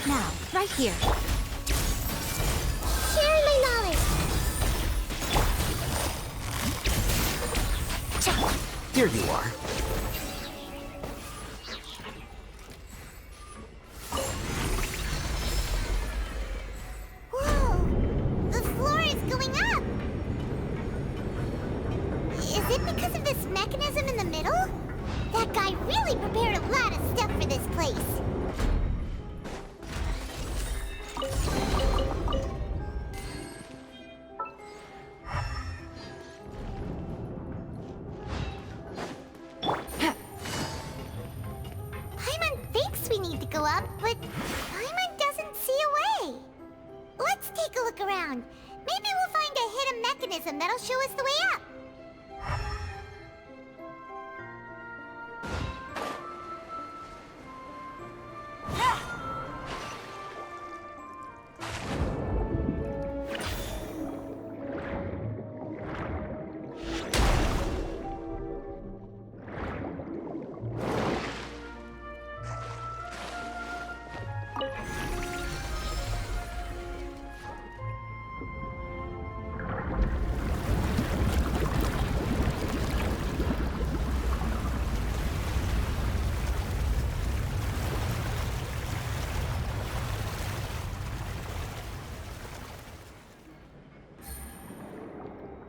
Now, right here. Sharing my knowledge. Here you are. Whoa! The floor is going up! Is it because of this mechanism in the middle? That guy really prepared a lot of stuff for this place. Paimon thinks we need to go up, but Paimon doesn't see a way. Let's take a look around. Maybe we'll find a hidden mechanism that'll show us the way up.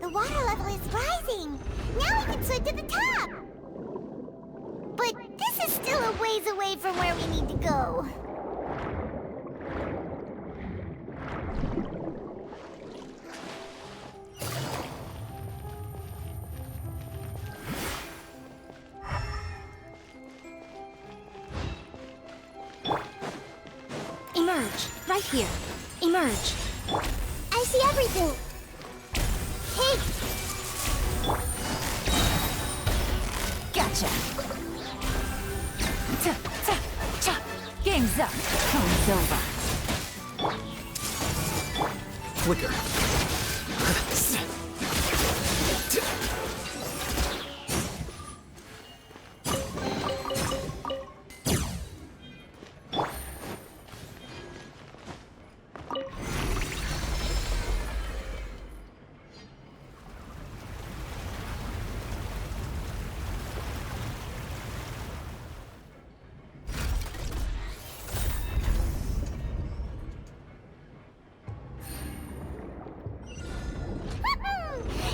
The water level is rising! Now we can swim to the top! But this is still a ways away from where we need to go. Emerge, right here. Emerge. I see everything! Hey! Gotcha. Game's up. Time's over. Flicker.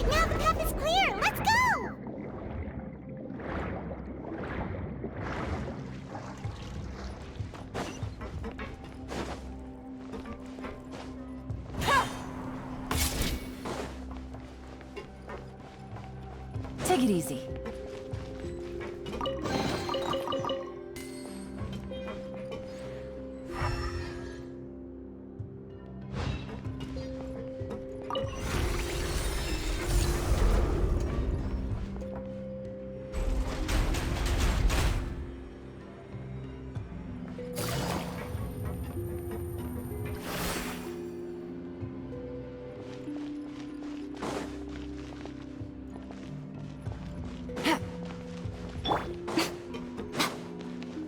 Now the path is clear! Let's go! Take it easy.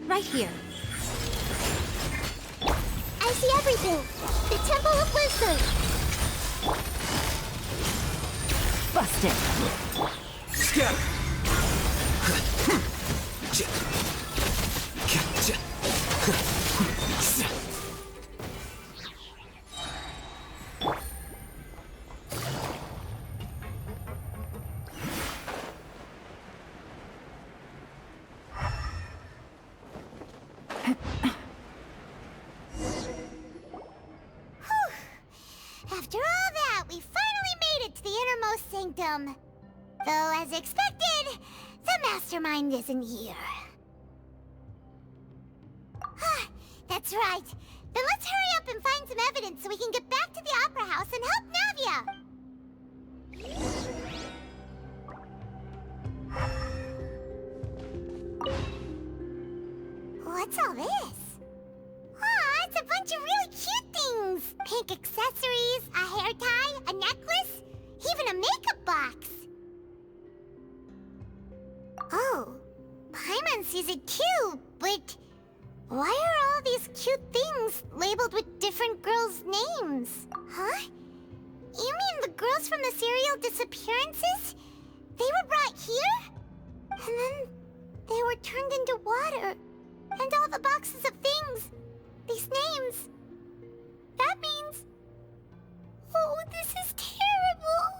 Right here. I see everything! The Temple of Wisdom! Busted. Scatter. After all that, we finally made it to the innermost sanctum. Though, as expected, the mastermind isn't here. That's right. Then let's hurry up and find some evidence so we can get back to the Opera House and help Navia. What's all this? Aw, it's a bunch of really cute things! Pink accessories, a hair tie, a necklace, even a makeup box. Oh, Paimon sees it too, but Why are all these cute things labeled with different girls' names? Huh? You mean the girls from the serial disappearances? They were brought here? And then they were turned into water. And all the boxes of things. These names. That means... Oh, this is terrible!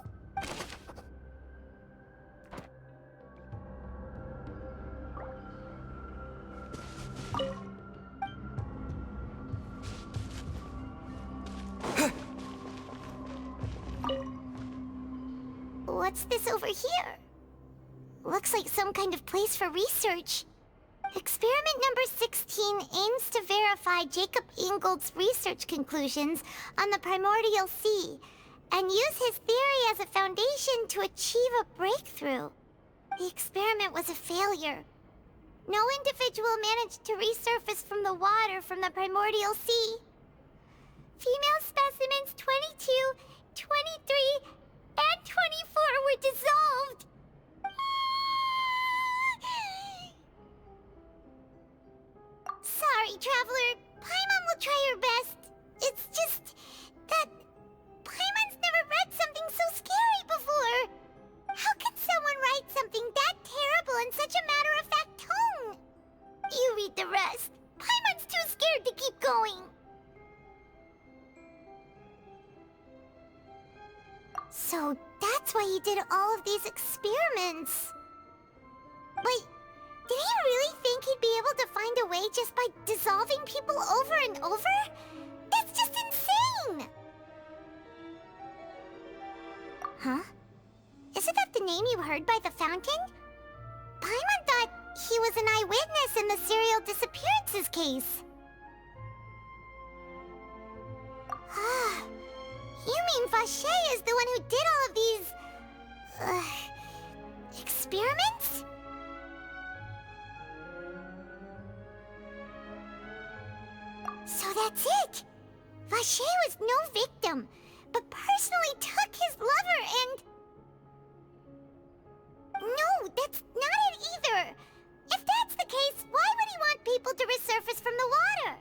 What's this over here? Looks like some kind of place for research. Experiment number 16 aims to verify Jacob Ingold's research conclusions on the primordial sea and use his theory as a foundation to achieve a breakthrough. The experiment was a failure. No individual managed to resurface from the water from the primordial sea. Female specimens 22, 23, and 24 were dissolved. Sorry, Traveler. Paimon will try her best. It's just that Paimon's never read something so scary before. How can someone write something that terrible in such a matter-of-fact tone? You read the rest. Paimon's too scared to keep going. So that's why he did all of these experiments. Wait, did he really think he'd be able to find a way just by dissolving people over and over? That's just insane! Huh? Isn't that the name you heard by the fountain? Paimon thought he was an eyewitness in the serial disappearances case. Ah, you mean Vache is the one who did all of these... experiments? So that's it! Vache was no victim, but personally took his lover and... No, that's not it either! If that's the case, why would he want people to resurface from the water?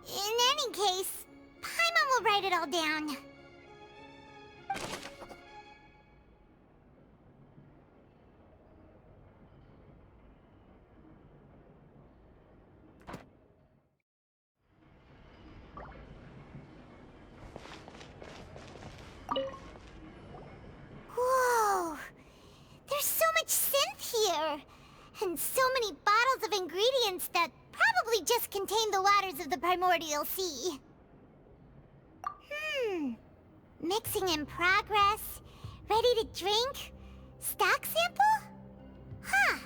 In any case, Paimon will write it all down. Whoa! There's so much synth here! And so many bottles of ingredients that probably just contain the waters of the primordial sea. Mixing in progress. Ready to drink? Stock sample? Huh.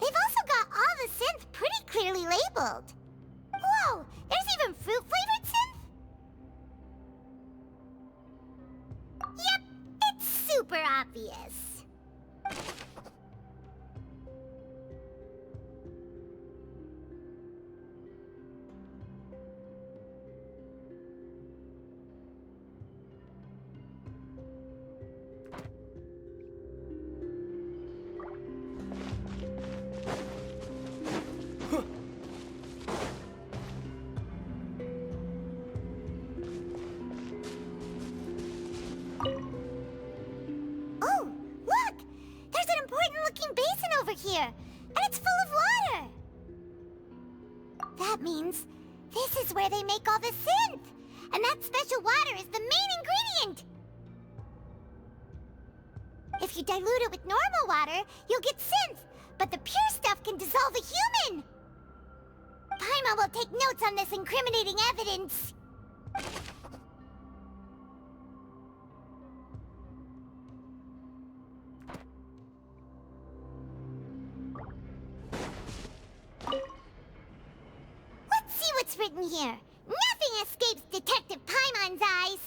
They've also got all the synth pretty clearly labeled. Whoa! There's even fruit-flavored synth? Yep, it's super obvious. Oh, look! There's an important-looking basin over here, and it's full of water! That means this is where they make all the synth! And that special water is the main ingredient! If you dilute it with normal water, you'll get synth, but the pure stuff can dissolve a human! Paimon will take notes on this incriminating evidence. Let's see what's written here. Nothing escapes Detective Paimon's eyes.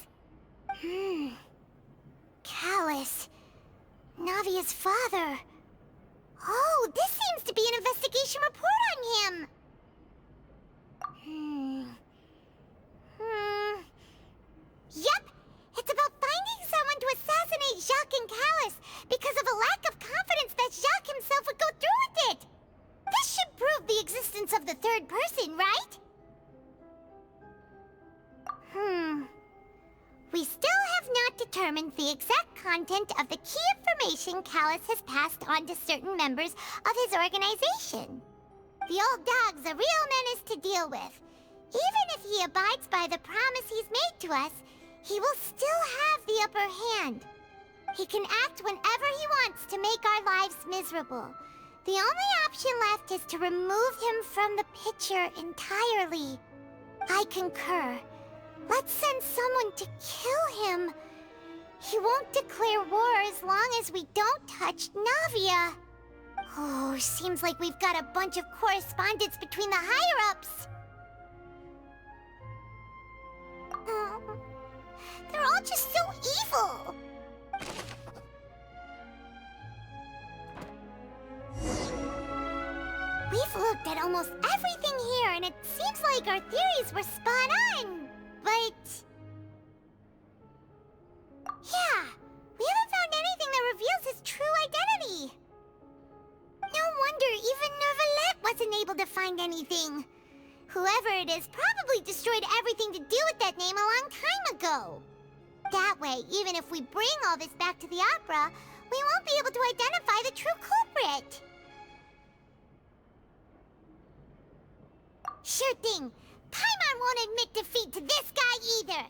Callus. Navia's father. Oh, this seems to be an investigation report on him. Yep, it's about finding someone to assassinate Jacques and Callus because of a lack of confidence that Jacques himself would go through with existence of the third person, right? We still have not determined the exact content of the key information Callus has passed on to certain members of his organization. The old dog's a real menace to deal with. Even if he abides by the promise he's made to us, he will still have the upper hand. He can act whenever he wants to make our lives miserable. The only option left is to remove him from the picture entirely. I concur. Let's send someone to kill him. He won't declare war as long as we don't touch Navia. Oh, seems like we've got a bunch of correspondence between the higher-ups. They're all just so evil. We've looked at almost everything here, and it seems like our theories were spot on. But... yeah, we haven't found anything that reveals his true identity. No wonder even Nervalette wasn't able to find anything. Whoever it is probably destroyed everything to do with that name a long time ago. That way, even if we bring all this back to the opera, we won't be able to identify the true culprit. Sure thing. Paimon won't admit defeat to this guy either.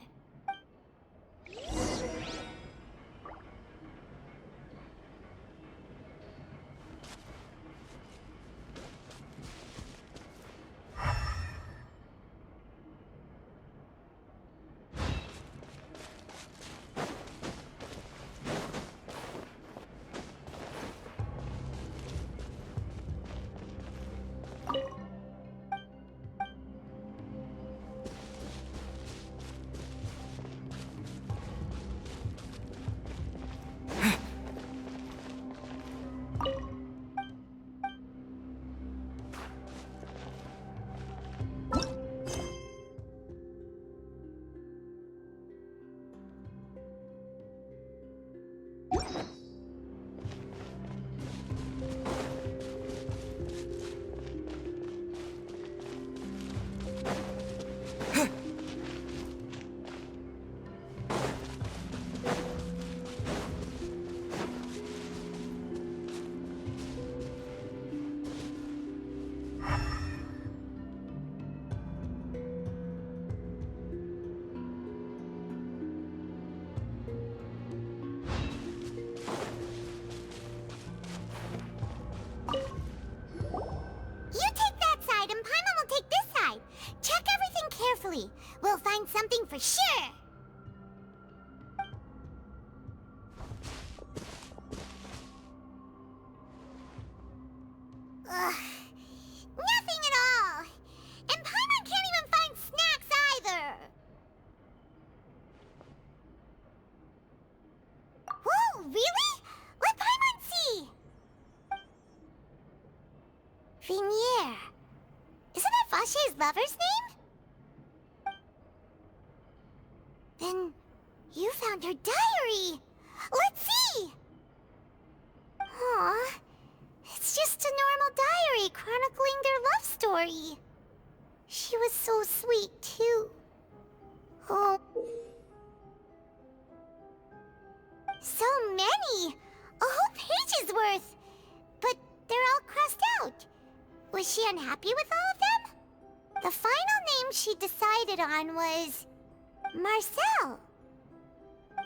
We'll find something for sure. Ugh. Nothing at all. And Paimon can't even find snacks either. Whoa, really? Let Paimon see. Vinier. Isn't that Vache's lover's name? Then you found her diary. Let's see. Aw, it's just a normal diary chronicling their love story. She was so sweet, too. Oh. So many! A whole page's worth! But they're all crossed out. Was she unhappy with all of them? The final name she decided on was... Marcel.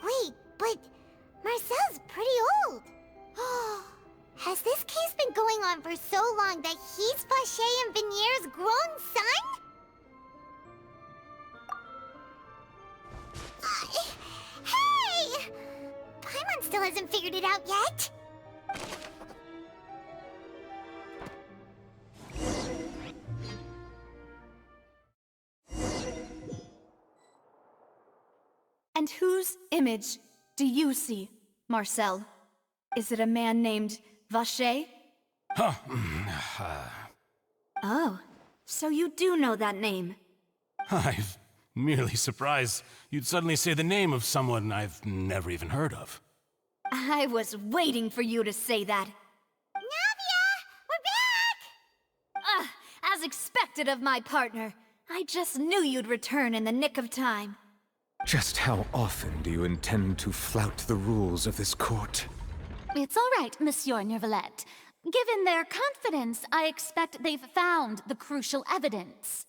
Wait, but Marcel's pretty old. Has this case been going on for so long that he's Vache and Vinier's grown son? Hey! Paimon still hasn't figured it out yet. And whose image do you see, Marcel? Is it a man named Vache? Huh. Oh, so you do know that name. I'm merely surprised you'd suddenly say the name of someone I've never even heard of. I was waiting for you to say that. Navia! We're back! As As expected of my partner. I just knew you'd return in the nick of time. Just how often do you intend to flout the rules of this court? It's all right, Monsieur Neuvillette. Given their confidence, I expect they've found the crucial evidence.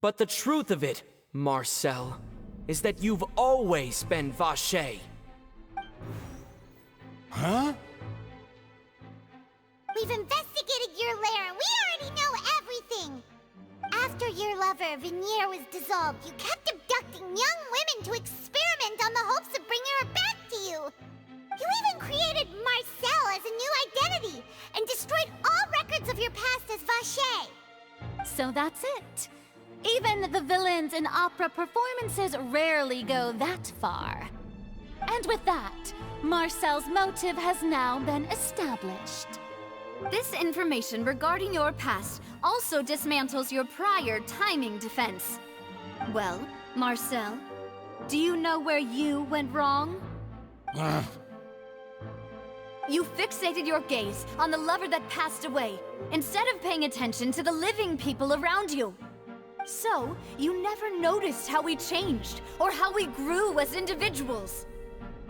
But the truth of it, Marcel, is that you've always been Vacher. Huh? We've investigated your lair and we already know everything! After your lover, Venier, was dissolved, you kept abducting young women to experiment on the hopes of bringing her back to you! You even created Marcel as a new identity and destroyed all records of your past as Vacher! So that's it. Even the villains in opera performances rarely go that far. And with that, Marcel's motive has now been established. This information regarding your past also dismantles your prior timing defense. Well, Marcel, do you know where you went wrong? You fixated your gaze on the lover that passed away, instead of paying attention to the living people around you. So, you never noticed how we changed, or how we grew as individuals.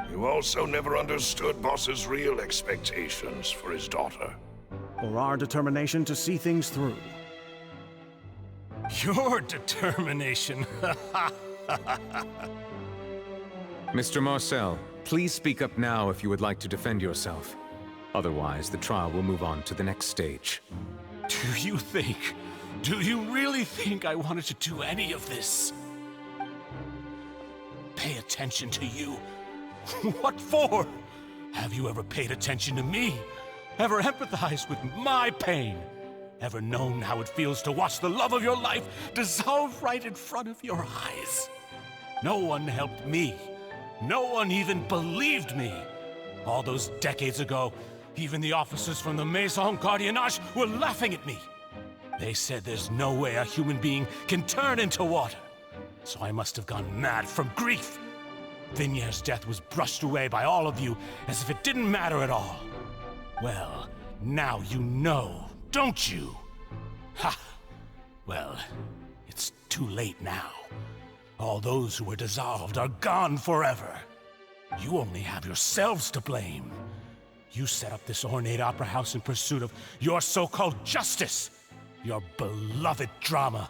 You also never understood Boss's real expectations for his daughter. Or our determination to see things through. Your determination. Mr. Marcel, please speak up now if you would like to defend yourself. Otherwise, the trial will move on to the next stage. Do you really think I wanted to do any of this? Pay attention to you? What for? Have you ever paid attention to me? Ever empathized with my pain? Ever known how it feels to watch the love of your life dissolve right in front of your eyes? No one helped me. No one even believed me. All those decades ago, even the officers from the Maison Gardiennage were laughing at me. They said there's no way a human being can turn into water. So I must have gone mad from grief. Vinier's death was brushed away by all of you as if it didn't matter at all. Well, now you know, don't you? Ha! Well, it's too late now. All those who were dissolved are gone forever. You only have yourselves to blame. You set up this ornate opera house in pursuit of your so-called justice, your beloved drama,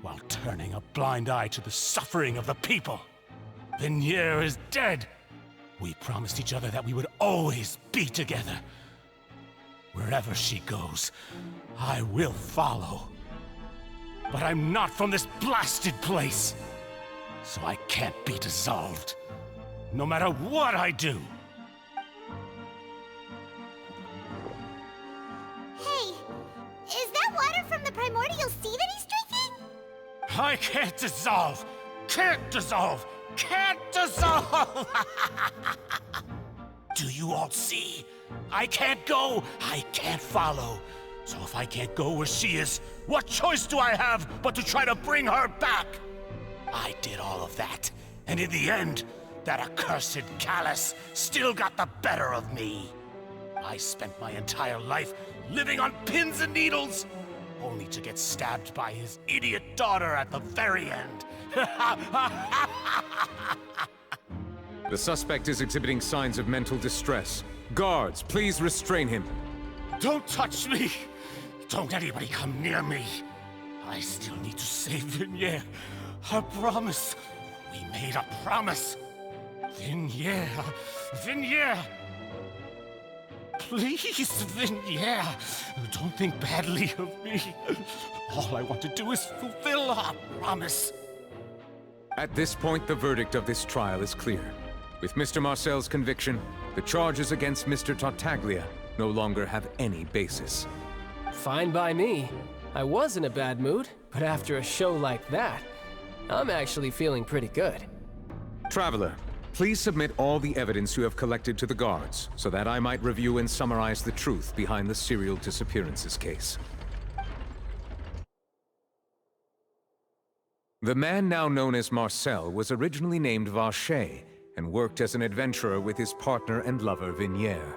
while turning a blind eye to the suffering of the people. Venier is dead. We promised each other that we would always be together. Wherever she goes, I will follow. But I'm not from this blasted place, so I can't be dissolved, no matter what I do. Hey, is that water from the primordial sea that he's drinking? I can't dissolve! Can't dissolve! Can't dissolve! Do you all see? I can't go! I can't follow! So if I can't go where she is, what choice do I have but to try to bring her back? I did all of that, and in the end, that accursed Callus still got the better of me. I spent my entire life living on pins and needles, only to get stabbed by his idiot daughter at the very end. The suspect is exhibiting signs of mental distress. Guards, please restrain him. Don't touch me! Don't anybody come near me! I still need to save Venier. A promise. We made a promise. Venier. Venier! Please, Venier. Don't think badly of me. All I want to do is fulfill our promise. At this point, the verdict of this trial is clear. With Mr. Marcel's conviction, the charges against Mr. Tartaglia no longer have any basis. Fine by me. I was in a bad mood, but after a show like that, I'm actually feeling pretty good. Traveler, Please submit all the evidence you have collected to the guards, so that I might review and summarize the truth behind the serial disappearances case. The man now known as Marcel was originally named Vacher and worked as an adventurer with his partner and lover Vignier.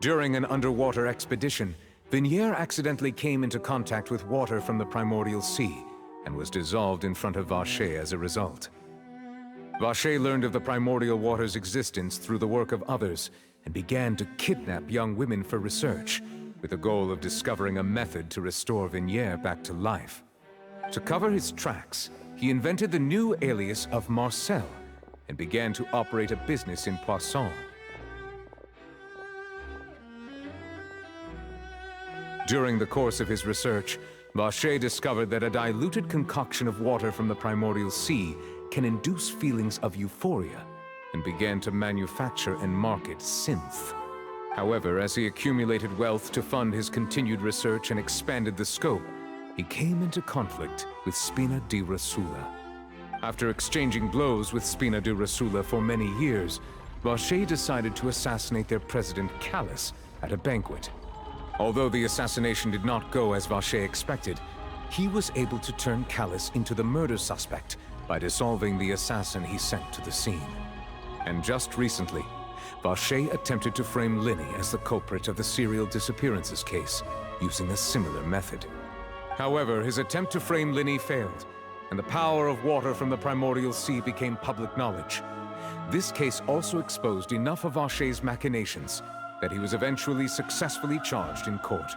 During an underwater expedition, Vignier accidentally came into contact with water from the primordial sea and was dissolved in front of Vacher as a result. Vacher learned of the primordial water's existence through the work of others and began to kidnap young women for research, with the goal of discovering a method to restore Vignier back to life. To cover his tracks, he invented the new alias of Marcel and began to operate a business in Poisson. During the course of his research, Vacher discovered that a diluted concoction of water from the primordial sea can induce feelings of euphoria, and began to manufacture and market synth. However, as he accumulated wealth to fund his continued research and expanded the scope, he came into conflict with Spina di Rosula. After exchanging blows with Spina di Rosula for many years, Vacher decided to assassinate their president Callus at a banquet. Although the assassination did not go as Vacher expected, he was able to turn Callus into the murder suspect by dissolving the assassin he sent to the scene. And just recently, Vacher attempted to frame Linny as the culprit of the serial disappearances case, using a similar method. However, his attempt to frame Linny failed, and the power of water from the primordial sea became public knowledge. This case also exposed enough of Vacher's machinations that he was eventually successfully charged in court.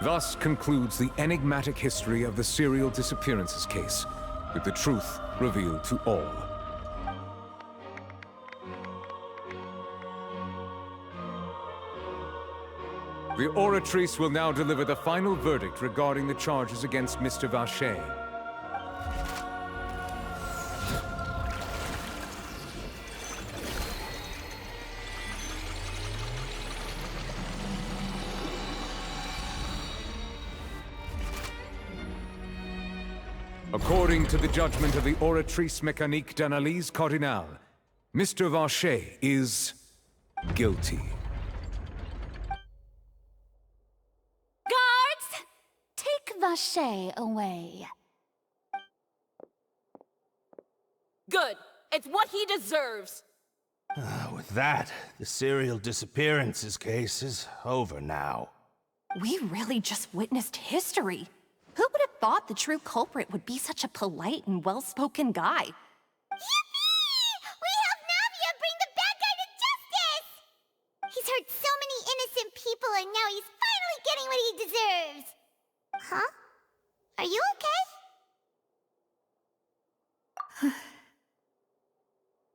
Thus concludes the enigmatic history of the serial disappearances case, with the truth revealed to all. The Oratrice will now deliver the final verdict regarding the charges against Mr. Vacher. According to the judgment of the Oratrice Mécanique d'Analyse Cardinale, Mr. Vacher is guilty. Guards! Take Vacher away. Good. It's what he deserves. With that, the serial disappearances case is over now. We really just witnessed history. Who would have thought the true culprit would be such a polite and well-spoken guy? Yippee! We helped Navia bring the bad guy to justice! He's hurt so many innocent people, and now he's finally getting what he deserves! Huh? Are you okay?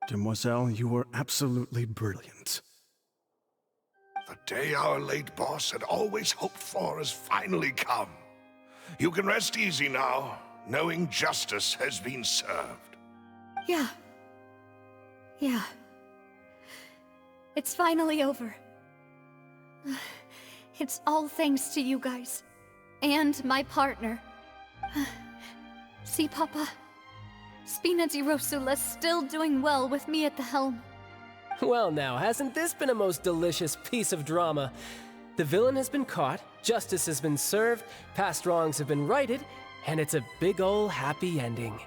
Demoiselle, you were absolutely brilliant. The day our late boss had always hoped for has finally come. You can rest easy now, knowing justice has been served. Yeah. It's finally over. It's all thanks to you guys. And my partner. See, Papa? Spina di Rosula's still doing well with me at the helm. Well now, hasn't this been a most delicious piece of drama? The villain has been caught, justice has been served, past wrongs have been righted, and it's a big ol' happy ending.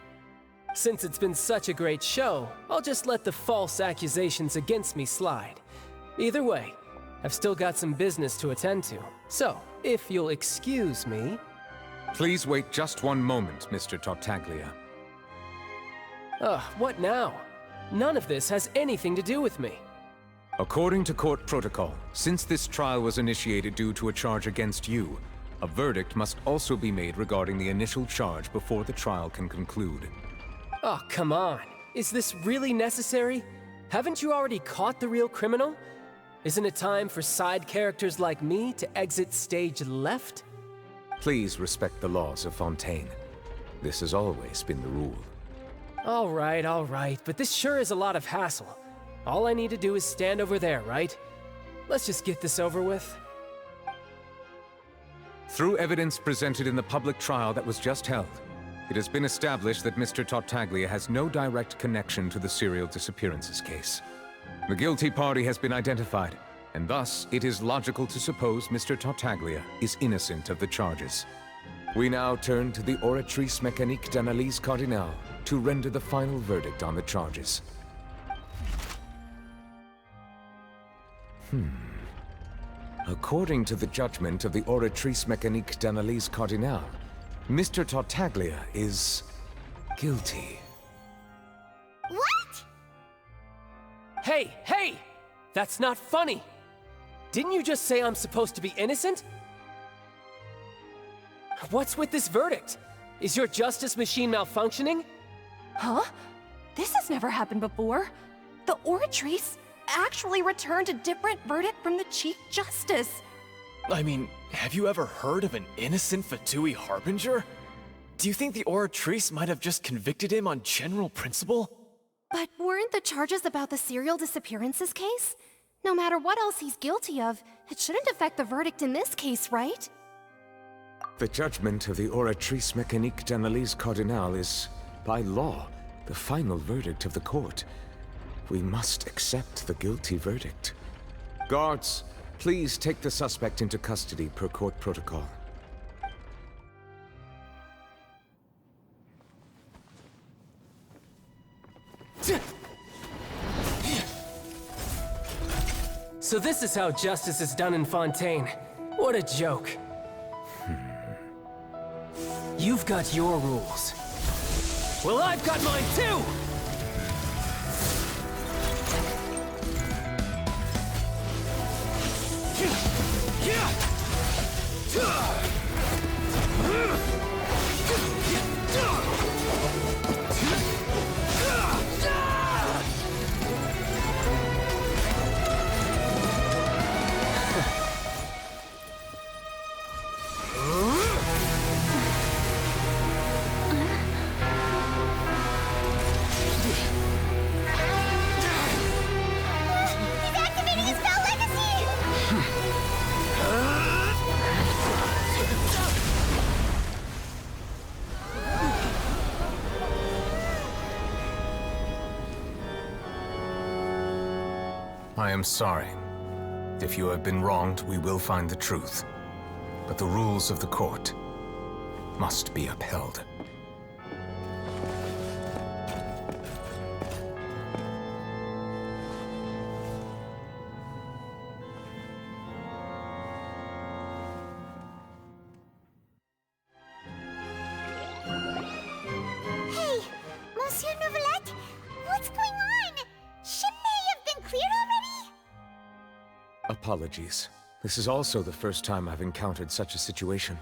Since it's been such a great show, I'll just let the false accusations against me slide. Either way, I've still got some business to attend to. So, if you'll excuse me... Please wait just one moment, Mr. Tartaglia. What now? None of this has anything to do with me. According to court protocol, since this trial was initiated due to a charge against you, a verdict must also be made regarding the initial charge before the trial can conclude. Oh, come on. Is this really necessary? Haven't you already caught the real criminal? Isn't it time for side characters like me to exit stage left? Please respect the laws of Fontaine. This has always been the rule. All right, but this sure is a lot of hassle. All I need to do is stand over there, right? Let's just get this over with. Through evidence presented in the public trial that was just held, It has been established that Mr. Tartaglia has no direct connection to the serial disappearances case. The guilty party has been identified, and thus it is logical to suppose Mr. Tartaglia is innocent of the charges. We now turn to the Oratrice Mécanique d'Analyse Cardinale to render the final verdict on the charges. According to the judgment of the Oratrice Mécanique d'Analyse Cardinale, Mr. Tartaglia is guilty. What? Hey, hey! That's not funny! Didn't you just say I'm supposed to be innocent? What's with this verdict? Is your justice machine malfunctioning? Huh? This has never happened before. The Oratrice actually returned a different verdict from the Chief Justice. I mean, have you ever heard of an innocent Fatui Harbinger? Do you think the Oratrice might have just convicted him on general principle? But weren't the charges about the serial disappearances case? No matter what else he's guilty of, it shouldn't affect the verdict in this case, right? The judgment of the Oratrice Mécanique d'Analyse Cardinale is, by law, the final verdict of the court. We must accept the guilty verdict. Guards, please take the suspect into custody per court protocol. So this is how justice is done in Fontaine. What a joke. You've got your rules. Well, I've got mine too! He's activating his spell legacy! I am sorry. If you have been wronged, we will find the truth. But the rules of the court must be upheld. Hey, Monsieur Neuvillette, what's going on? Shouldn't they have been cleared already? Apologies. This is also the first time I've encountered such a situation.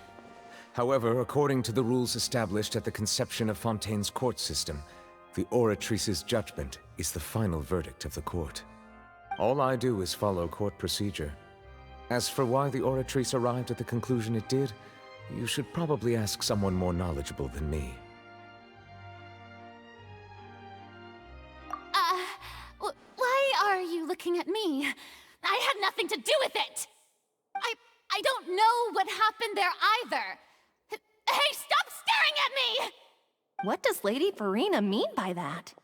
However, according to the rules established at the conception of Fontaine's court system, the Oratrice's judgment is the final verdict of the court. All I do is follow court procedure. As for why the Oratrice arrived at the conclusion it did, you should probably ask someone more knowledgeable than me. Why are you looking at me? I had nothing to do with it! I don't know what happened there either! Hey, stop staring at me! What does Lady Farina mean by that?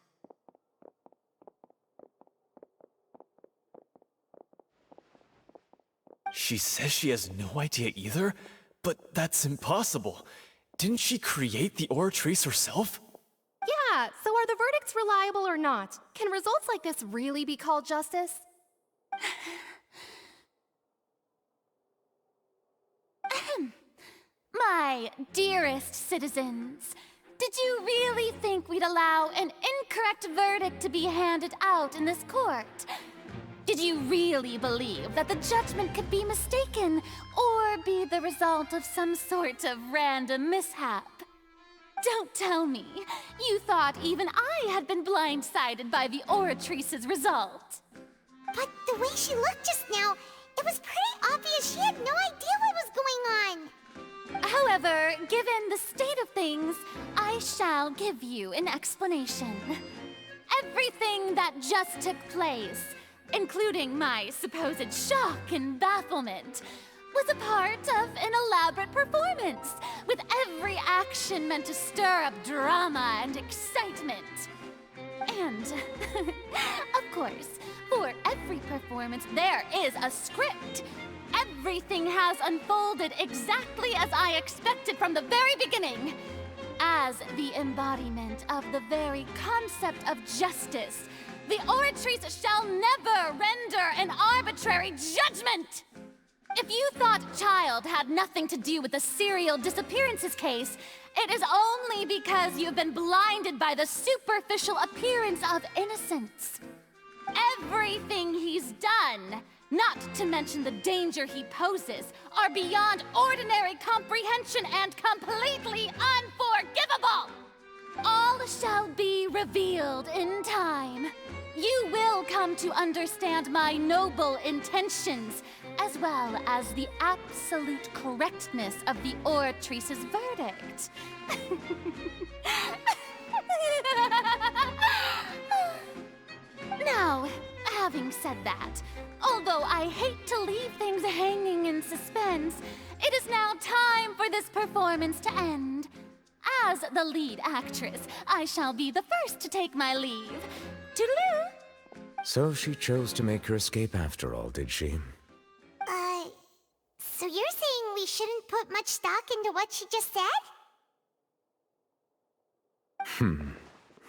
She says she has no idea either, but that's impossible. Didn't she create the Oratrice herself? Yeah, so are the verdicts reliable or not? Can results like this really be called justice? My dearest citizens, did you really think we'd allow an incorrect verdict to be handed out in this court? Did you really believe that the judgment could be mistaken or be the result of some sort of random mishap? Don't tell me you thought even I had been blindsided by the Oratrice's result. But the way she looked just now, it was pretty obvious she had no idea what was going on. However, given the state of things, I shall give you an explanation. Everything that just took place, including my supposed shock and bafflement, was a part of an elaborate performance, with every action meant to stir up drama and excitement. And, of course, for every performance, there is a script. Everything has unfolded exactly as I expected from the very beginning. As the embodiment of the very concept of justice, the Oratrice shall never render an arbitrary judgment! If you thought Child had nothing to do with the serial disappearances case, it is only because you've been blinded by the superficial appearance of innocence. Everything he's done, not to mention the danger he poses, are beyond ordinary comprehension and completely unforgivable! All shall be revealed in time. You will come to understand my noble intentions, as well as the absolute correctness of the Oratrice's verdict. Now, having said that, although I hate to leave things hanging in suspense, it is now time for this performance to end. As the lead actress, I shall be the first to take my leave. Toodaloo! So she chose to make her escape after all, did she? So you're saying we shouldn't put much stock into what she just said?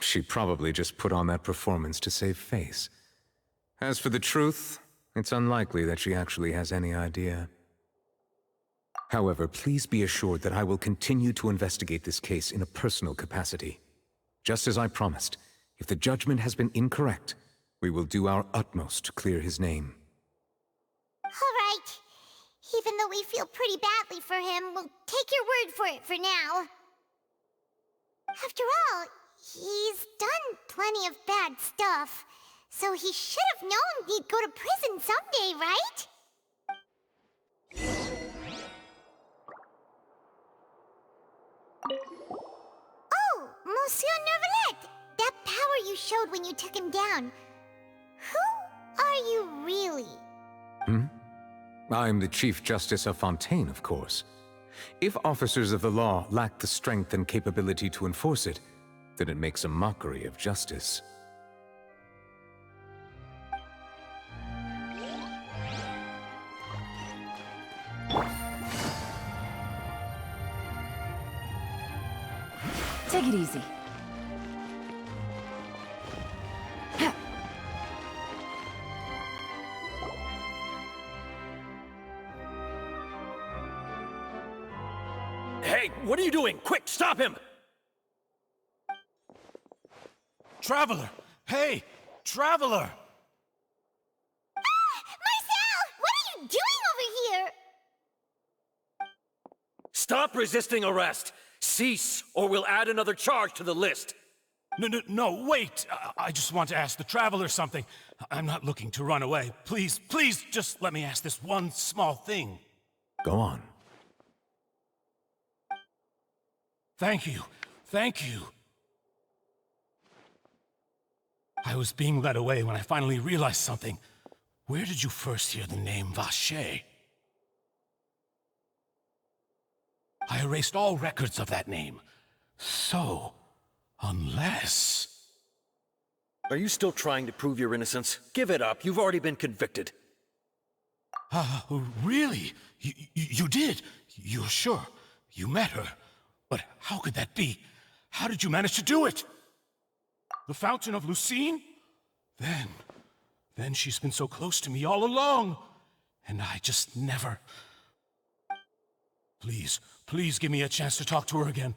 She probably just put on that performance to save face. As for the truth, it's unlikely that she actually has any idea. However, please be assured that I will continue to investigate this case in a personal capacity. Just as I promised, if the judgment has been incorrect, we will do our utmost to clear his name. All right. Even though we feel pretty badly for him, we'll take your word for it for now. After all, he's done plenty of bad stuff, so he should have known he'd go to prison someday, right? Oh, Monsieur Neuvillette! That power you showed when you took him down. Who are you really? I'm the Chief Justice of Fontaine, of course. If officers of the law lack the strength and capability to enforce it, then it makes a mockery of justice. Take it easy. Hey, what are you doing? Quick, stop him! Traveler! Hey, Traveler! Marcel! What are you doing over here? Stop resisting arrest! Cease, or we'll add another charge to the list! No, wait! I just want to ask the Traveler something. I'm not looking to run away. Please, just let me ask this one small thing. Go on. Thank you. I was being led away when I finally realized something. Where did you first hear the name Vacher? I erased all records of that name. So, unless... Are you still trying to prove your innocence? Give it up. You've already been convicted. Really? You did? You're sure? You met her? But how could that be? How did you manage to do it? The Fountain of Lucine? Then she's been so close to me all along. And I just never... Please give me a chance to talk to her again.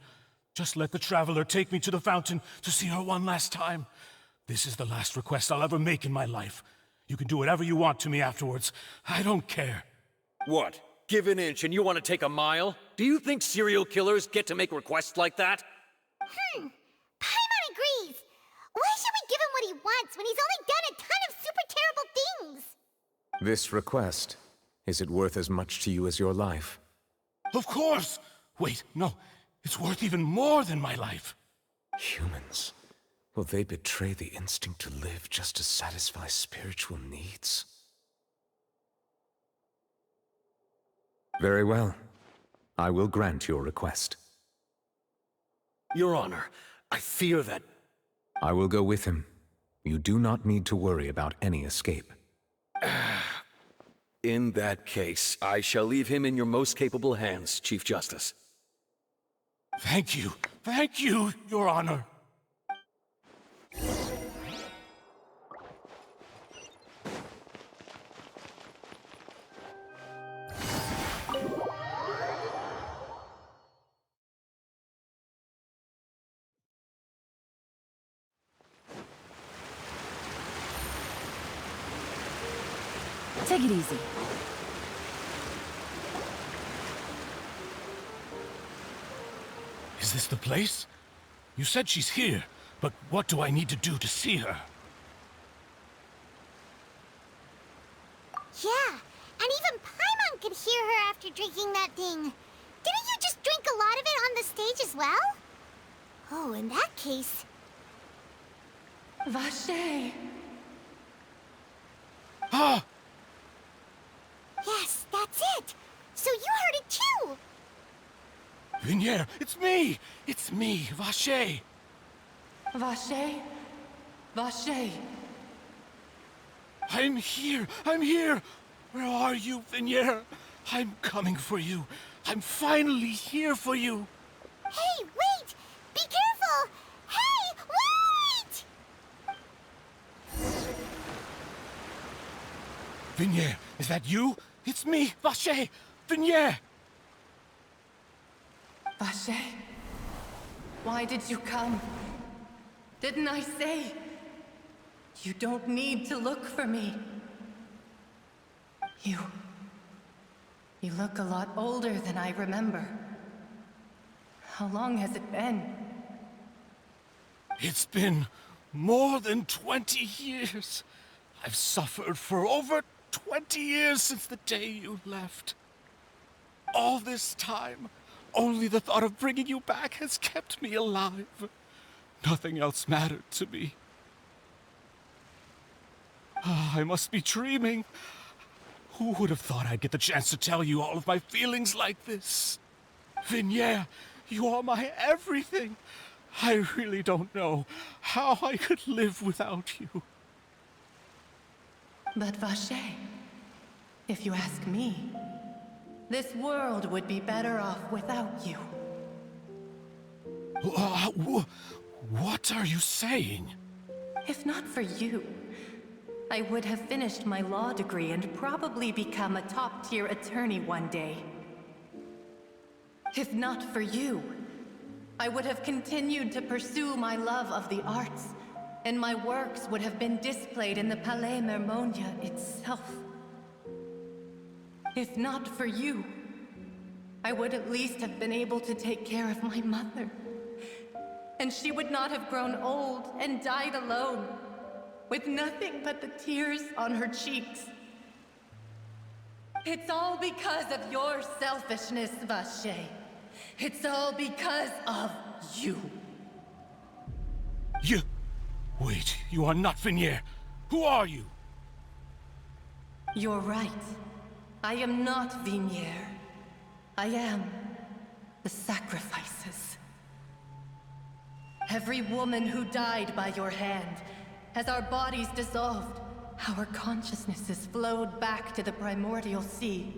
Just let the Traveler take me to the fountain to see her one last time. This is the last request I'll ever make in my life. You can do whatever you want to me afterwards. I don't care. What? Give an inch and you want to take a mile? Do you think serial killers get to make requests like that? Paimon agrees. Why should we give him what he wants when he's only done a ton of super terrible things? This request, is it worth as much to you as your life? Of course! Wait, no. It's worth even more than my life. Humans. Will they betray the instinct to live just to satisfy spiritual needs? Very well. I will grant your request. Your Honor, I fear that... I will go with him. You do not need to worry about any escape. In that case, I shall leave him in your most capable hands, Chief Justice. Thank you, Your Honor. Take it easy. Is this the place? You said she's here, but what do I need to do to see her? Yeah, and even Paimon could hear her after drinking that thing. Didn't you just drink a lot of it on the stage as well? Oh, in that case... Vache! Ah! Yes, that's it! So you heard it too! Vignier, it's me! It's me, Vache! Vache? Vache! I'm here! Where are you, Vignier? I'm coming for you. I'm finally here for you. Hey, wait! Be careful! Hey, wait! Vignier, is that you? It's me, Vache! Vignier! Vache? Why did you come? Didn't I say? You don't need to look for me. You look a lot older than I remember. How long has it been? It's been more than 20 years. I've suffered for over 20 years since the day you left. All this time, only the thought of bringing you back has kept me alive. Nothing else mattered to me. I must be dreaming. Who would have thought I'd get the chance to tell you all of my feelings like this? Vignier, you are my everything. I really don't know how I could live without you. But Vache, if you ask me, this world would be better off without you. What are you saying? If not for you, I would have finished my law degree and probably become a top-tier attorney one day. If not for you, I would have continued to pursue my love of the arts, and my works would have been displayed in the Palais Mermonia itself. If not for you, I would at least have been able to take care of my mother. And she would not have grown old and died alone, with nothing but the tears on her cheeks. It's all because of your selfishness, Vache. It's all because of you. You... Wait, you are not Vignier. Who are you? You're right. I am not Vignier. I am the sacrifices. Every woman who died by your hand, as our bodies dissolved, our consciousnesses flowed back to the primordial sea.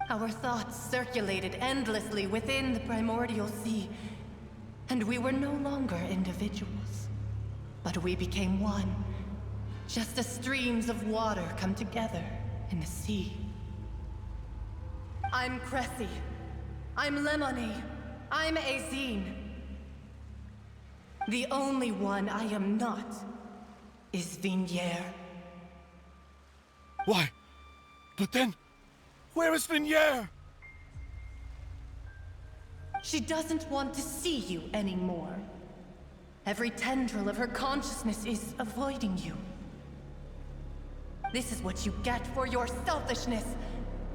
Our thoughts circulated endlessly within the primordial sea, and we were no longer individuals, but we became one, just as streams of water come together in the sea. I'm Cressy. I'm Lemony. I'm Azine. The only one I am not is Vignier. Why? But then, where is Vignier? She doesn't want to see you anymore. Every tendril of her consciousness is avoiding you. This is what you get for your selfishness.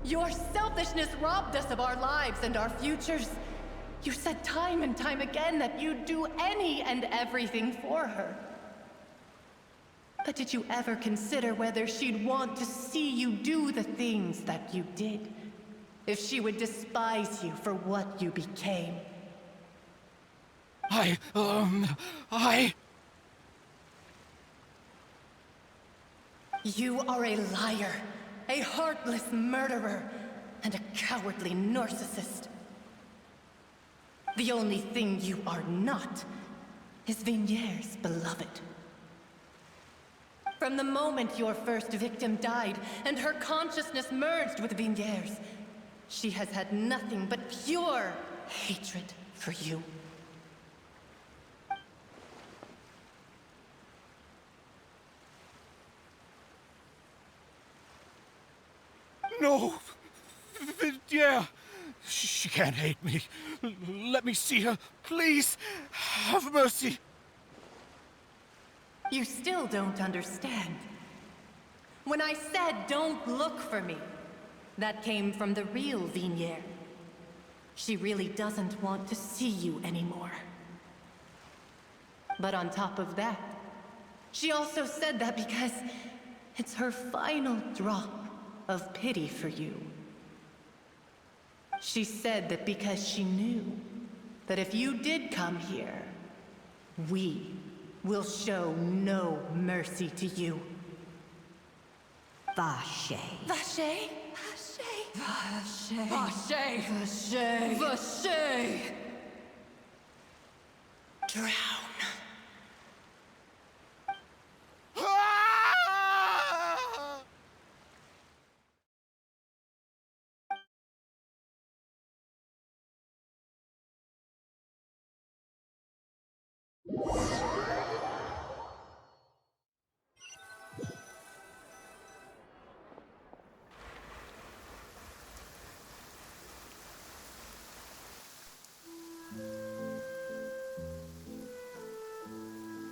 Your selfishness robbed us of our lives and our futures. You said time and time again that you'd do any and everything for her. But did you ever consider whether she'd want to see you do the things that you did? if she would despise you for what you became. You are a liar, a heartless murderer, and a cowardly narcissist. The only thing you are not is Vigniere's beloved. From the moment your first victim died and her consciousness merged with Vigniere's, she has had nothing but pure hatred for you. No! Yeah! She can't hate me. Let me see her, please. Have mercy. You still don't understand. When I said don't look for me, that came from the real Vigniere. She really doesn't want to see you anymore. But on top of that, she also said that because it's her final drop of pity for you. She said that because she knew that if you did come here, we will show no mercy to you. Vache. Vache? Vache. Vache. Vache. Vache. Drown.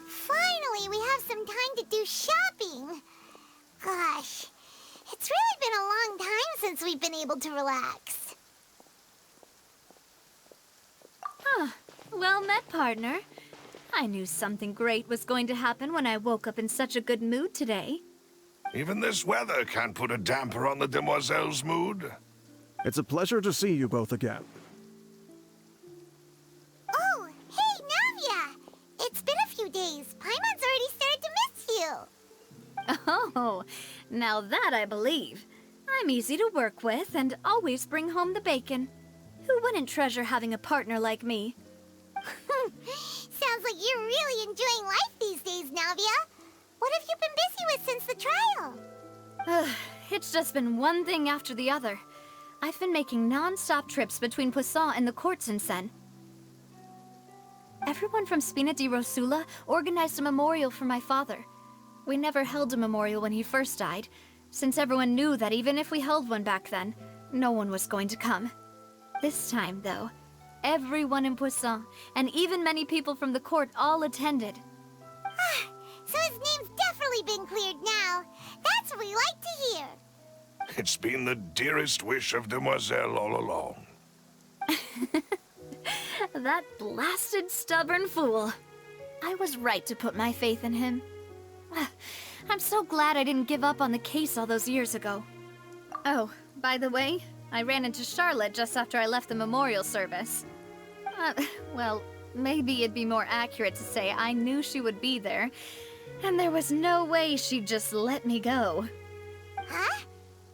Finally, we have some time to do shopping. Gosh, it's really been a long time since we've been able to relax. Huh. Well met, partner. I knew something great was going to happen when I woke up in such a good mood today. Even this weather can't put a damper on the demoiselle's mood. It's a pleasure to see you both again. Oh, hey, Navia! It's been a few days. Paimon's already started to miss you. Oh, now that I believe. I'm easy to work with and always bring home the bacon. Who wouldn't treasure having a partner like me? Sounds like you're really enjoying life these days, Navia. What have you been busy with since the trial? It's just been one thing after the other. I've been making non-stop trips between Poisson and the courts in Sen. Everyone from Spina di Rosula organized a memorial for my father. We never held a memorial when he first died, since everyone knew that even if we held one back then, no one was going to come. This time, though, everyone in Poisson, and even many people from the court, all attended. So his name's definitely been cleared now. That's what we like to hear. It's been the dearest wish of Demoiselle all along. That blasted stubborn fool. I was right to put my faith in him. I'm so glad I didn't give up on the case all those years ago. Oh, by the way, I ran into Charlotte just after I left the memorial service. Well, maybe it'd be more accurate to say I knew she would be there, and there was no way she'd just let me go. Huh?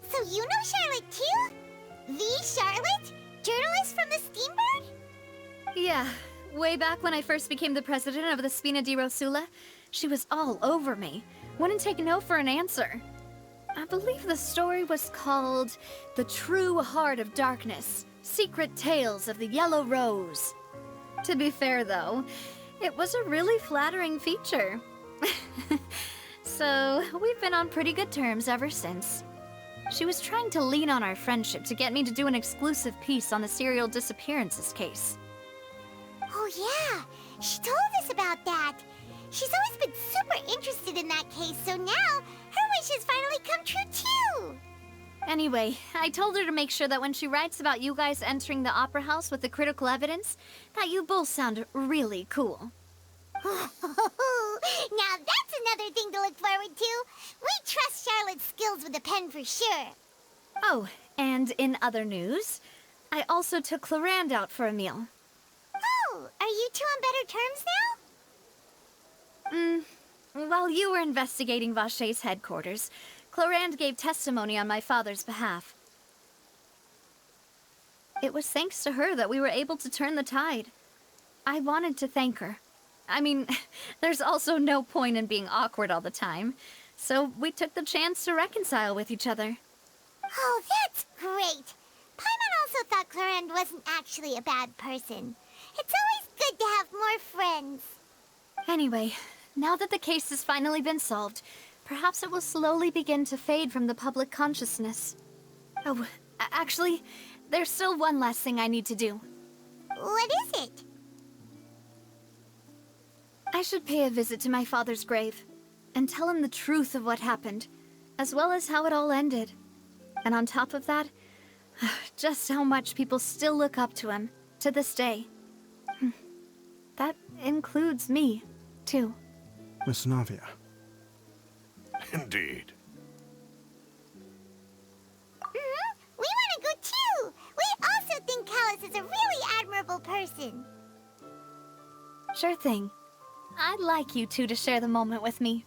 So you know Charlotte too? The Charlotte? Journalist from the Steambird? Yeah, way back when I first became the president of the Spina di Rosula, she was all over me. Wouldn't take no for an answer. I believe the story was called The True Heart of Darkness, Secret Tales of the Yellow Rose. To be fair, though, it was a really flattering feature. So, we've been on pretty good terms ever since. She was trying to lean on our friendship to get me to do an exclusive piece on the serial disappearances case. Oh yeah, she told us about that. She's always been super interested in that case, so now her wish has finally come true too. Anyway, I told her to make sure that when she writes about you guys entering the opera house with the critical evidence, that you both sound really cool. Now that's another thing to look forward to. We trust Charlotte's skills with a pen for sure. Oh, And in other news, I also took Clorand out for a meal. Oh, are you two on better terms now? While you were investigating Vashay's headquarters, Clorand gave testimony on my father's behalf. It was thanks to her that we were able to turn the tide. I wanted to thank her. I mean, there's also no point in being awkward all the time, so we took the chance to reconcile with each other. Oh, that's great! Paimon also thought Clorand wasn't actually a bad person. It's always good to have more friends. Anyway, now that the case has finally been solved, perhaps it will slowly begin to fade from the public consciousness. Oh, actually, there's still one last thing I need to do. What is it? I should pay a visit to my father's grave, and tell him the truth of what happened, as well as how it all ended. And on top of that, just how much people still look up to him, to this day. That includes me, too. Miss Navia. Indeed. We want to go too! We also think Callus is a really admirable person. Sure thing. I'd like you two to share the moment with me.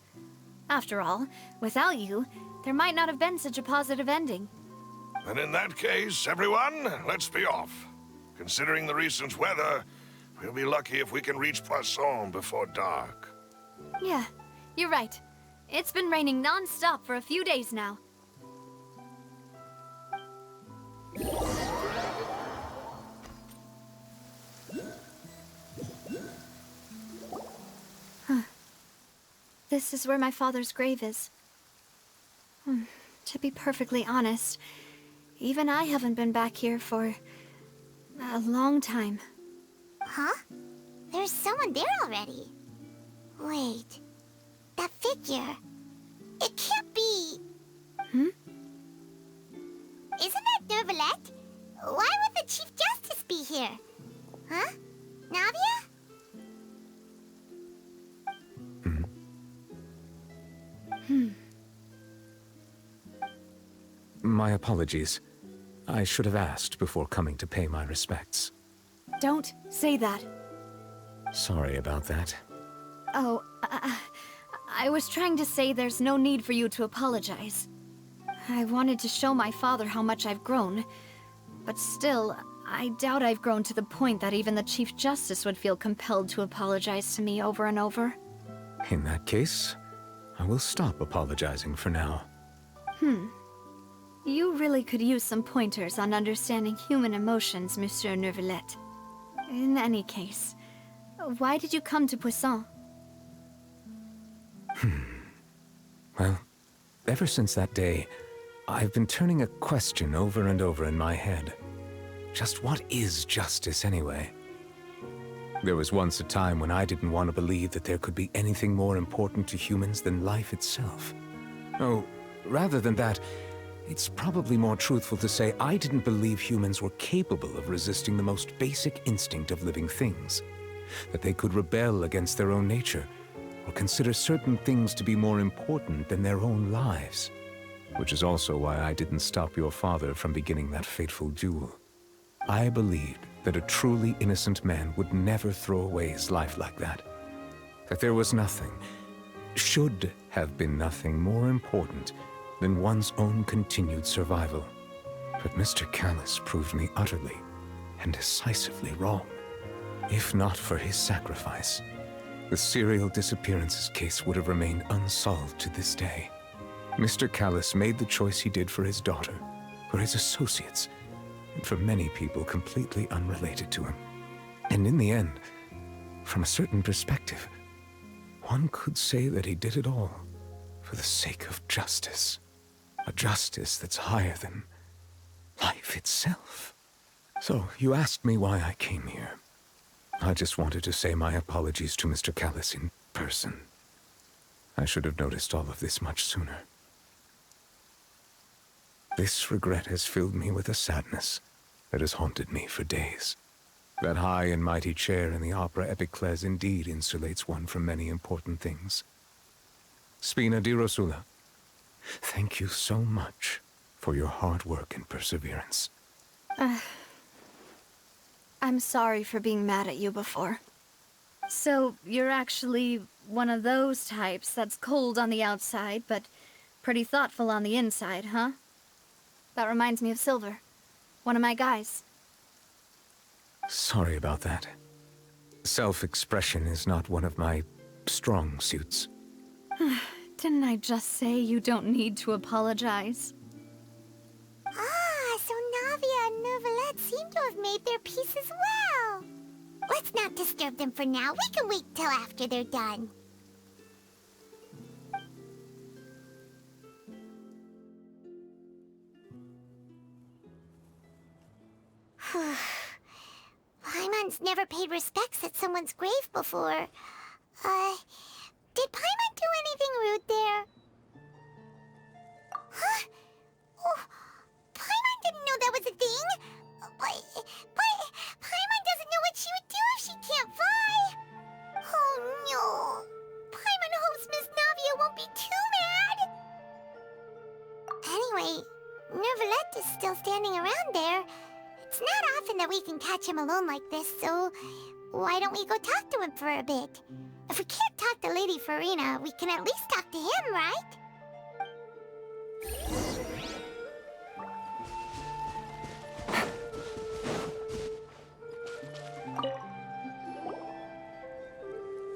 After all, without you, there might not have been such a positive ending. And in that case, everyone, let's be off. Considering the recent weather, we'll be lucky if we can reach Poisson before dark. Yeah, you're right. It's been raining non-stop for a few days now. This is where my father's grave is. To be perfectly honest, even I haven't been back here for a long time. Huh? There's someone there already. Wait. That figure. It can't be... Hmm? Isn't that Neuvillette? Why would the Chief Justice be here? Huh? Navia? My apologies. I should have asked before coming to pay my respects. Don't say that. Sorry about that. Oh, I was trying to say there's no need for you to apologize. I wanted to show my father how much I've grown, but still, I doubt I've grown to the point that even the Chief Justice would feel compelled to apologize to me over and over. In that case, I will stop apologizing for now. You really could use some pointers on understanding human emotions, Monsieur Neuvillette. In any case, why did you come to Poisson? Well, ever since that day, I've been turning a question over and over in my head. Just what is justice, anyway? There was once a time when I didn't want to believe that there could be anything more important to humans than life itself. Oh, rather than that, it's probably more truthful to say I didn't believe humans were capable of resisting the most basic instinct of living things. That they could rebel against their own nature, or consider certain things to be more important than their own lives. Which is also why I didn't stop your father from beginning that fateful duel. I believed that a truly innocent man would never throw away his life like that. That there was nothing, should have been nothing more important than one's own continued survival. But Mr. Callus proved me utterly and decisively wrong. If not for his sacrifice, the serial disappearances case would have remained unsolved to this day. Mr. Callus made the choice he did for his daughter, for his associates, and for many people completely unrelated to him. And in the end, from a certain perspective, one could say that he did it all for the sake of justice. A justice that's higher than life itself. So, you asked me why I came here. I just wanted to say my apologies to Mr. Callus in person. I should have noticed all of this much sooner. This regret has filled me with a sadness that has haunted me for days. That high and mighty chair in the Opera Epiclese indeed insulates one from many important things. Spina di Rosula, thank you so much for your hard work and perseverance. I'm sorry for being mad at you before. So, you're actually one of those types that's cold on the outside, but pretty thoughtful on the inside, huh? That reminds me of Silver, one of my guys. Sorry about that. Self-expression is not one of my strong suits. Didn't I just say you don't need to apologize? Ah, so Navia and Neuvillette seem to have made their peace as well. Let's not disturb them for now. We can wait till after they're done. Paimon's never paid respects at someone's grave before. Did Paimon do anything rude there? Huh? Oh, Paimon didn't know that was a thing. But Paimon doesn't know what she would do if she can't fly. Oh no. Paimon hopes Miss Navia won't be too mad. Anyway, Neuvillette is still standing around there. It's not often that we can catch him alone like this, so why don't we go talk to him for a bit? If we can't talk to Lady Farina, we can at least talk to him, right?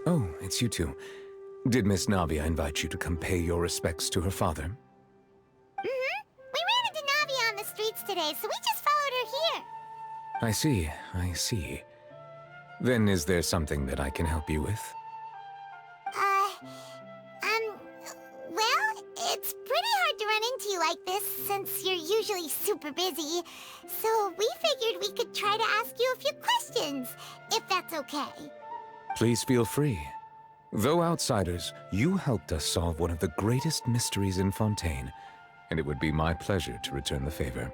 Oh, it's you two. Did Miss Navia invite you to come pay your respects to her father? We ran into Navia on the streets today, so we just followed her here. I see. Then is there something that I can help you with? Well, it's pretty hard to run into you like this since you're usually super busy. So we figured we could try to ask you a few questions, if that's okay. Please feel free. Though outsiders, you helped us solve one of the greatest mysteries in Fontaine, and it would be my pleasure to return the favor.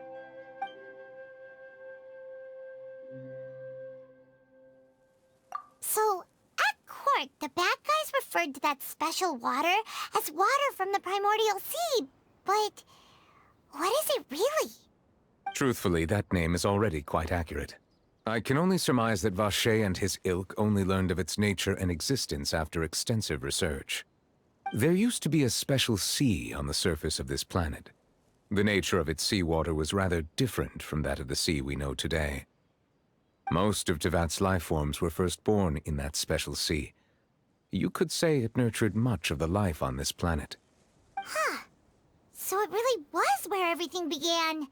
So, at court, the bad guys referred to that special water as water from the primordial sea, but what is it really? Truthfully, that name is already quite accurate. I can only surmise that Vacher and his ilk only learned of its nature and existence after extensive research. There used to be a special sea on the surface of this planet. The nature of its seawater was rather different from that of the sea we know today. Most of Tevat's life forms were first born in that special sea. You could say it nurtured much of the life on this planet. Huh. So it really was where everything began.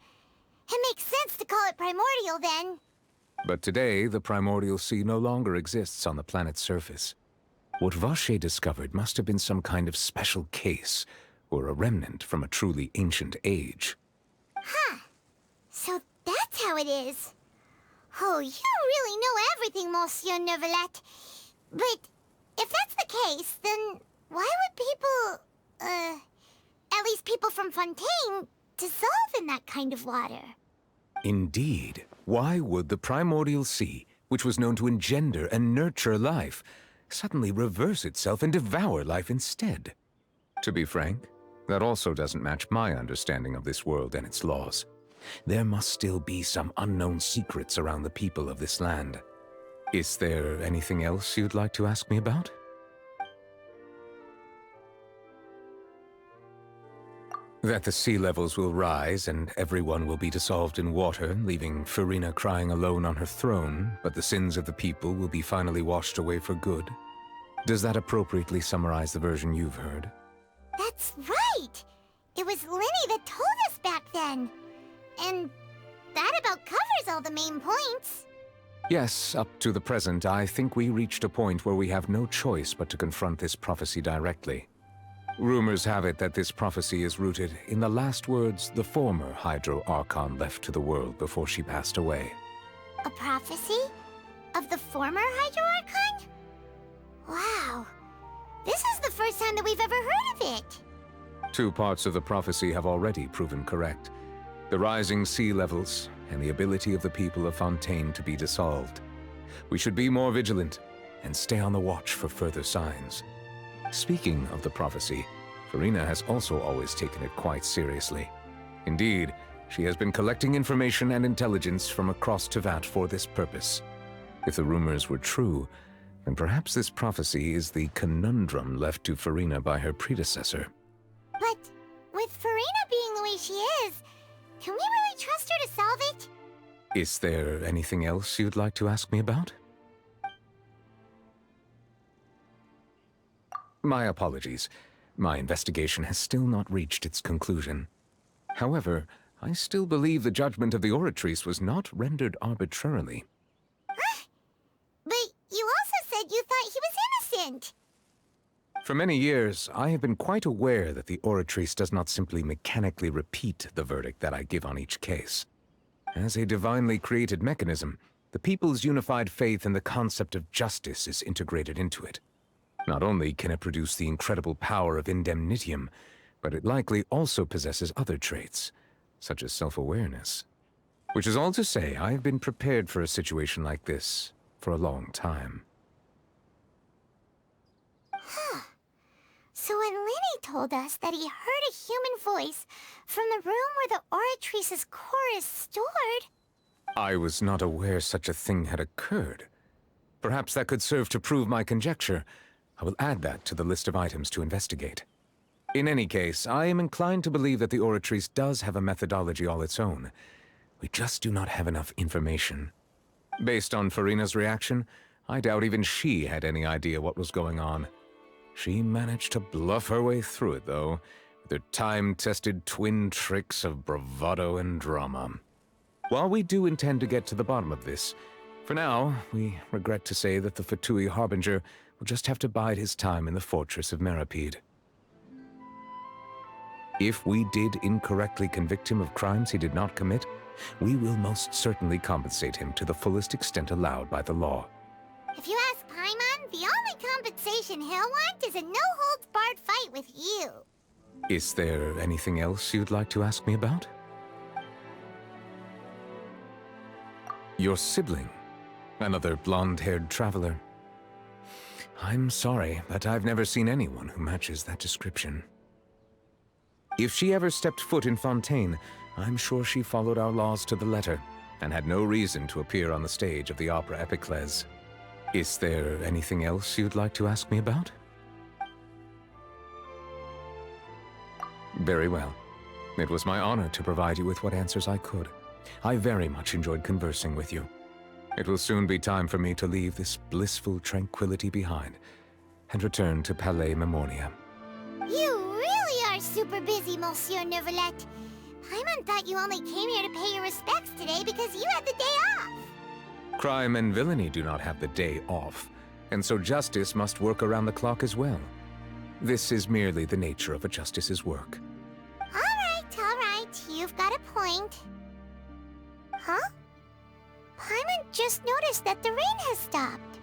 It makes sense to call it primordial then. But today, the primordial sea no longer exists on the planet's surface. What Vacher discovered must have been some kind of special case, or a remnant from a truly ancient age. Huh. So that's how it is. Oh, you really know everything, Monsieur Neuvillette. But if that's the case, then why would people, at least people from Fontaine, dissolve in that kind of water? Indeed. Why would the primordial sea, which was known to engender and nurture life, suddenly reverse itself and devour life instead? To be frank, that also doesn't match my understanding of this world and its laws. There must still be some unknown secrets around the people of this land. Is there anything else you'd like to ask me about? That the sea levels will rise and everyone will be dissolved in water, leaving Farina crying alone on her throne, but the sins of the people will be finally washed away for good. Does that appropriately summarize the version you've heard? That's right! It was Linny that told us back then. And that about covers all the main points. Yes, up to the present, I think we reached a point where we have no choice but to confront this prophecy directly. Rumors have it that this prophecy is rooted in the last words the former Hydro Archon left to the world before she passed away. A prophecy? Of the former Hydro Archon? Wow. This is the first time that we've ever heard of it. Two parts of the prophecy have already proven correct. The rising sea levels and the ability of the people of Fontaine to be dissolved. We should be more vigilant and stay on the watch for further signs. Speaking of the prophecy, Farina has also always taken it quite seriously. Indeed, she has been collecting information and intelligence from across Tevat for this purpose. If the rumors were true, then perhaps this prophecy is the conundrum left to Farina by her predecessor. But with Farina being the way she is, can we really trust her to solve it? Is there anything else you'd like to ask me about? My apologies. My investigation has still not reached its conclusion. However, I still believe the judgment of the Oratrice was not rendered arbitrarily. But you also said you thought he was innocent. For many years, I have been quite aware that the Oratrice does not simply mechanically repeat the verdict that I give on each case. As a divinely created mechanism, the people's unified faith in the concept of justice is integrated into it. Not only can it produce the incredible power of indemnitium, but it likely also possesses other traits, such as self-awareness. Which is all to say, I have been prepared for a situation like this for a long time. Huh. So when Lenny told us that he heard a human voice from the room where the Oratrice's core is stored... I was not aware such a thing had occurred. Perhaps that could serve to prove my conjecture. I will add that to the list of items to investigate. In any case, I am inclined to believe that the Oratrice does have a methodology all its own. We just do not have enough information. Based on Farina's reaction, I doubt even she had any idea what was going on. She managed to bluff her way through it, though, with her time-tested twin tricks of bravado and drama. While we do intend to get to the bottom of this, for now, we regret to say that the Fatui Harbinger will just have to bide his time in the fortress of Meripede. If we did incorrectly convict him of crimes he did not commit, we will most certainly compensate him to the fullest extent allowed by the law. If you ask Paimon, the only compensation he'll want is a no-holds-barred fight with you. Is there anything else you'd like to ask me about? Your sibling, another blonde-haired traveler. I'm sorry, but I've never seen anyone who matches that description. If she ever stepped foot in Fontaine, I'm sure she followed our laws to the letter, and had no reason to appear on the stage of the opera Epiclese. Is there anything else you'd like to ask me about? Very well. It was my honor to provide you with what answers I could. I very much enjoyed conversing with you. It will soon be time for me to leave this blissful tranquility behind and return to Palais Memoria. You really are super busy, Monsieur Neuvillette. Paimon thought you only came here to pay your respects today because you had the day off. Crime and villainy do not have the day off, and so justice must work around the clock as well. This is merely the nature of a justice's work. All right, you've got a point. Huh? Paimon just noticed that the rain has stopped.